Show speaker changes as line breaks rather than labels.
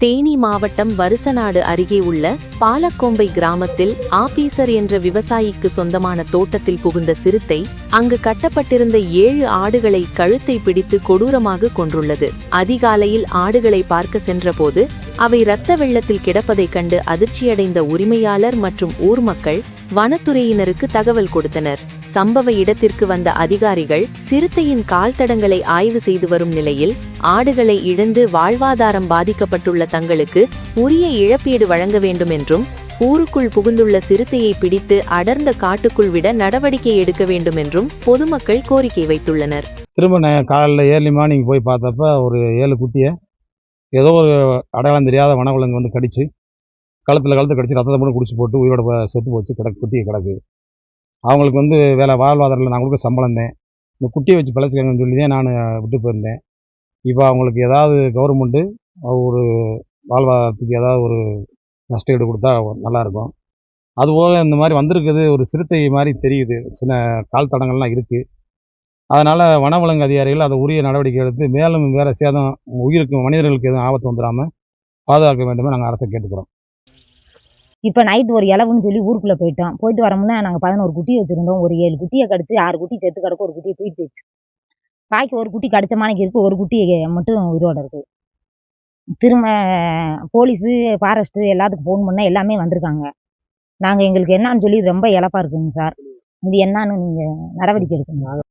தேனி மாவட்டம் வருசநாடு அருகே உள்ள பாலக்கோம்பை கிராமத்தில் ஆபீசர் என்ற விவசாயிக்கு சொந்தமான தோட்டத்தில் புகுந்த சிறுத்தை அங்கு கட்டப்பட்டிருந்த 7 ஆடுகளை கழுத்தை பிடித்து கொடூரமாக கொன்றுள்ளது. அதிகாலையில் ஆடுகளை பார்க்க சென்றபோது அவை இரத்த வெள்ளத்தில் கிடப்பதைக் கண்டு அதிர்ச்சியடைந்த உரிமையாளர் மற்றும் ஊர் மக்கள் வனத்துறையினருக்கு தகவல் கொடுத்தனர். சம்பவ இடத்திற்கு வந்த அதிகாரிகள் சிறுத்தையின் கால் தடங்களை ஆய்வு செய்து வரும் நிலையில் ஆடுகளை இழந்து வாழ்வாதாரம் பாதிக்கப்பட்டுள்ள தங்களுக்கு உரிய இழப்பீடு வழங்க வேண்டும் என்றும் ஊருக்குள் புகுந்துள்ள சிறுத்தையை பிடித்து அடர்ந்த காட்டுக்குள் விட நடவடிக்கை எடுக்க வேண்டும் என்றும் பொதுமக்கள் கோரிக்கை வைத்துள்ளனர்.
திரும்ப காலையில் ஏர்லி மார்னிங் போய் பார்த்தப்ப ஒரு 7 குட்டியை ஏதோ ஒரு அடையாளம் தெரியாத வனவிலங்கு வந்து கடிச்சு கழுத்து கடிச்சு ரத்தத்தை மட்டும் குடிச்சு போட்டு உயிரோட செத்து போச்சு. குட்டியை கிடக்கு. அவங்களுக்கு வந்து வேலை வாழ்வாதாரத்தில் நான் கொடுக்க சம்பளம் தான். இந்த குட்டியை வச்சு பிழைச்சிக்கணும்னு சொல்லி தான் நான் விட்டு போயிருந்தேன். இப்போ அவங்களுக்கு ஏதாவது கவர்மெண்ட்டு ஒரு வாழ்வாதாரத்துக்கு ஏதாவது ஒரு நஷ்டஈடு கொடுத்தா நல்லாயிருக்கும். அதுபோக இந்த மாதிரி வந்திருக்குது ஒரு சிறுத்தை மாதிரி தெரியுது. சின்ன கால் தடங்கள்லாம் இருக்குது. அதனால் வனவிலங்கு அதிகாரிகள் அதை உரிய நடவடிக்கை எடுத்து மேலும் வேறு சேதம் உயிருக்கு மனிதர்களுக்கு எதுவும் ஆபத்து வந்துடாமல் பாதுகாக்க வேண்டுமே நாங்கள் அரசை கேட்டுக்கிறோம்.
இப்போ நைட்டு ஒரு இலவுன்னு சொல்லி ஊருக்குள்ளே போயிட்டு வரோம்னா நாங்கள் 11 குட்டி வச்சுருந்தோம். ஒரு 7 குட்டியை கடிச்சு 6 குட்டி செத்து கிடக்கு, ஒரு குட்டியை தூக்கி போயிடுச்சு. பாக்கி ஒரு குட்டி கடிச்ச மாணிக்கு இருக்குது, ஒரு குட்டி மட்டும் உயிரோட இருக்குது. திரும்ப போலீஸு ஃபாரஸ்ட்டு எல்லாத்துக்கும் ஃபோன் பண்ணால் எல்லாமே வந்திருக்காங்க. நாங்கள் எங்களுக்கு என்னான்னு சொல்லி ரொம்ப இழப்பாக இருக்குங்க சார். இது என்னான்னு நீங்கள் நடவடிக்கை எடுக்கணும்.